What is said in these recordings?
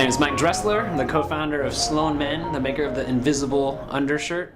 name is Mike Droessler. I'm the co-founder of Sloane Men, the maker of the invisible undershirt.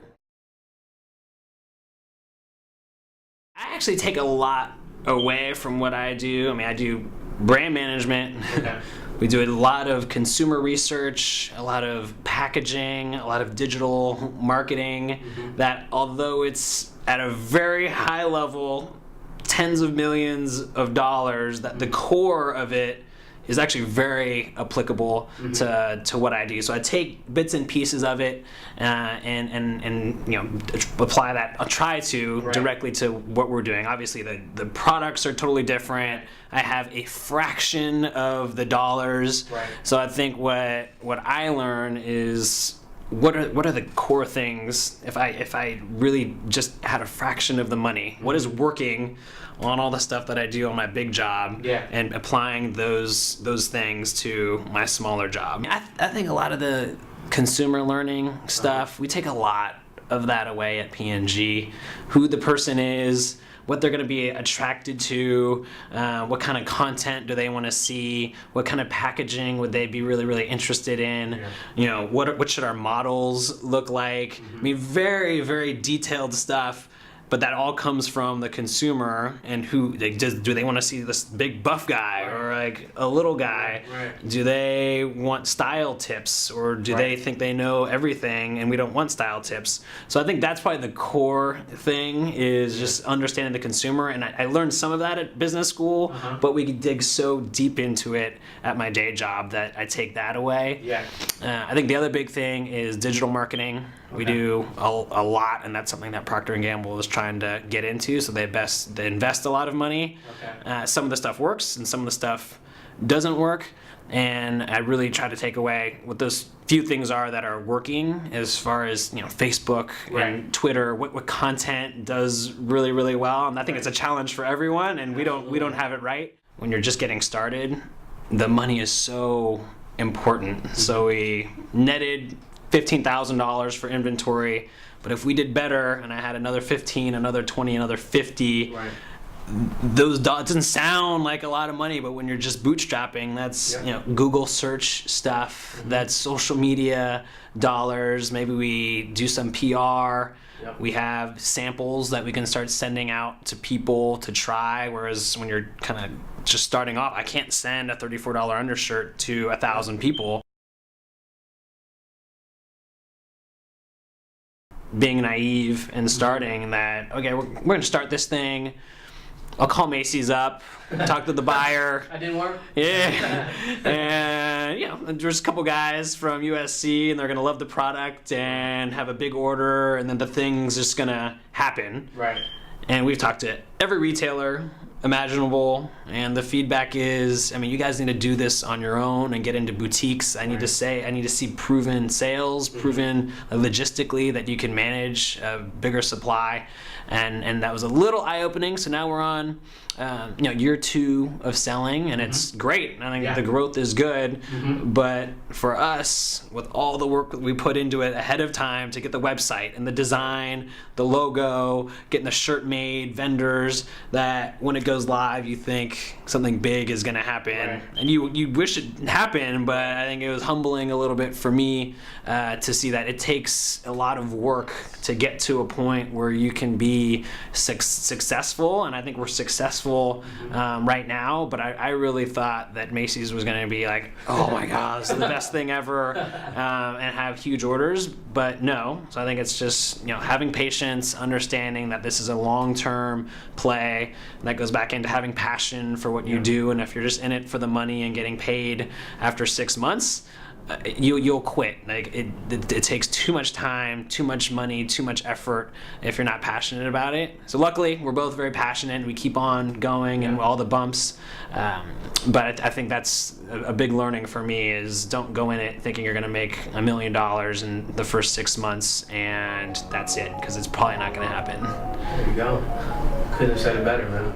I actually take a lot away from what I do. I mean, I do brand management. Okay. We do a lot of consumer research, a lot of packaging, a lot of digital marketing, that although it's at a very high level, tens of millions of dollars, that the core of it is actually very applicable to what I do. So I take bits and pieces of it and you know, apply that. I'll try to directly to what we're doing. Obviously, the products are totally different. I have a fraction of the dollars. Right. So I think what I learn is what are the core things if I really just had a fraction of the money? What is working on all the stuff that I do on my big job, and applying those things to my smaller job. I think a lot of the consumer learning stuff, we take a lot of that away at P&G. Who the person is, what they're going to be attracted to, what kind of content do they want to see, what kind of packaging would they be really interested in, you know, what should our models look like. I mean, very detailed stuff. But that all comes from the consumer, and who do they want to see this big buff guy or like a little guy? Do they want style tips, or do they think they know everything and we don't want style tips? So I think that's probably the core thing, is just understanding the consumer. And I learned some of that at business school, but we dig so deep into it at my day job that I take that away. I think the other big thing is digital marketing. We do a lot, and that's something that Procter & Gamble is trying to get into, so they invest a lot of money. Some of the stuff works and some of the stuff doesn't work, and I really try to take away what those few things are that are working, as far as, you know, Facebook and Twitter, what content does really well. And I think it's a challenge for everyone, and we don't have it right. When you're just getting started, the money is so important. So we netted $15,000 for inventory, but if we did better and I had another 15, another 20, another 50, those it doesn't sound like a lot of money, but when you're just bootstrapping, that's you know, Google search stuff, that's social media dollars. Maybe we do some PR. We have samples that we can start sending out to people to try, whereas when you're kind of just starting off, I can't send a $34 undershirt to 1,000 people. Being naive and starting that, okay, we're going to start this thing. I'll call Macy's up, talk to the buyer. I didn't work? Yeah. And, you know, there's a couple guys from USC, and they're going to love the product and have a big order, and then the thing's just going to happen. And we've talked to every retailer imaginable, and the feedback is, I mean, you guys need to do this on your own and get into boutiques. I need to see proven sales, proven logistically that you can manage a bigger supply, and that was a little eye-opening. So now we're on you know, year 2 of selling, and it's great. I think the growth is good, but for us, with all the work that we put into it ahead of time to get the website and the design, the logo, getting the shirt made, vendors, that when it goes live, you think something big is going to happen, and you wish it happened. But I think it was humbling a little bit for me to see that it takes a lot of work to get to a point where you can be successful, and I think we're successful right now. But I really thought that Macy's was going to be like, oh my God, this is the best thing ever, and have huge orders. But no. So I think it's just, you know, having patience, understanding that this is a long-term play. That goes back into having passion for what you do, and if you're just in it for the money and getting paid after 6 months, you'll quit. Like it takes too much time, too much money, too much effort if you're not passionate about it. So luckily, we're both very passionate, and we keep on going, and all the bumps. But I think that's a big learning for me, is don't go in it thinking you're going to make $1 million in the first 6 months and that's it, because it's probably not going to happen. There you go. Couldn't have said it better, man.